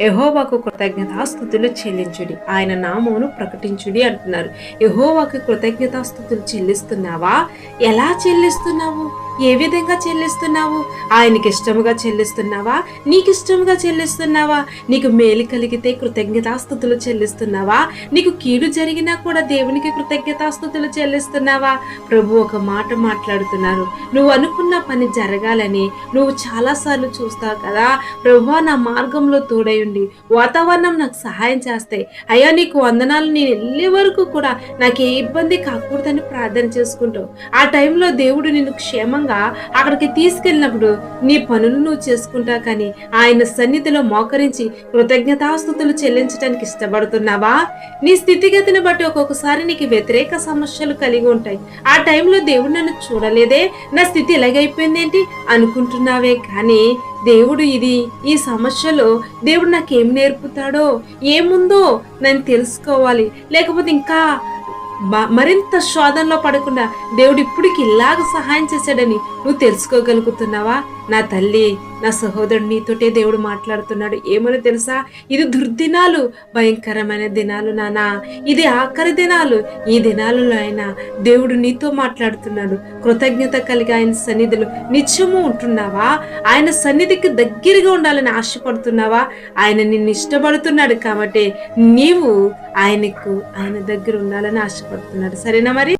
యెహోవాకు కృతజ్ఞతాస్తుతులు చెల్లించుడి, ఆయన నామమును ప్రకటించుడి అంటున్నారు. యెహోవాకు కృతజ్ఞతాస్తుతులు చెల్లిస్తున్నావా? ఎలా చెల్లిస్తున్నావు? ఏ విధంగా చెల్లిస్తున్నావు? ఆయనకి ఇష్టముగా చెల్లిస్తున్నావా? నీకు ఇష్టముగా చెల్లిస్తున్నావా? నీకు మేలు కలిగితే కృతజ్ఞతాస్తుతులు చెల్లిస్తున్నావా? నీకు కీడు జరిగినా కూడా దేవునికి కృతజ్ఞతాస్తుతులు చెల్లిస్తున్నావా? ప్రభు ఒక మాట మాట్లాడుతున్నారు. నువ్వు అనుకున్న పని జరగాలని నువ్వు చాలాసార్లు చూస్తావు కదా, ప్రభువా నా మార్గంలో తోడయుండి వాతావరణం నాకు సహాయం చేస్తాయి, అయ్యా నీకు వందనాలు, నేను వెళ్ళే వరకు కూడా నాకు ఏ ఇబ్బంది కాకూడదని ప్రార్థన చేసుకుంటావు. ఆ టైంలో దేవుడు నిన్ను క్షేమంగా అక్కడికి తీసుకెళ్ళినప్పుడు నీ పనులు నువ్వు చేసుకుంటావు. కానీ ఆయన సన్నిధిలో మోకరించి కృతజ్ఞతాస్తుతులు చెల్లించడానికి ఇష్టపడుతున్నావా? నీ స్థితిగతిని బట్టి ఒక్కొక్కసారి నీకు వ్యతిరేక సమస్యలు కలిగి ఉంటాయి. ఆ టైంలో దేవుడు నన్ను చూడలేదే, నా స్థితి ఎలాగైపోయింది ఏంటి అనుకుంటున్నావే. కానీ దేవుడు ఈ సమస్యలో దేవుడు నాకేం నేర్పుతాడో, ఏముందో నేను తెలుసుకోవాలి, లేకపోతే ఇంకా మరింత శోధనలో పడకుండా దేవుడు ఇప్పటికి ఇలాగ సహాయం చేశాడని నువ్వు తెలుసుకోగలుగుతున్నావా? నా తల్లి, నా సహోదరుడు, నీతోటే దేవుడు మాట్లాడుతున్నాడు. ఏమని తెలుసా? ఇది దుర్దినాలు, భయంకరమైన దినాలు నానా, ఇది ఆఖరి దినాలు. ఈ దినాలలో అయినా దేవుడు నీతో మాట్లాడుతున్నాడు. కృతజ్ఞత కలిగి ఆయన సన్నిధిలో నిత్యము ఉంటున్నావా? ఆయన సన్నిధికి దగ్గరగా ఉండాలని ఆశపడుతున్నావా? ఆయన నిన్ను ఇష్టపడుతున్నాడు కాబట్టి నీవు ఆయన దగ్గర ఉండాలని ఆశపడుతున్నాడు. సరేనా మరి?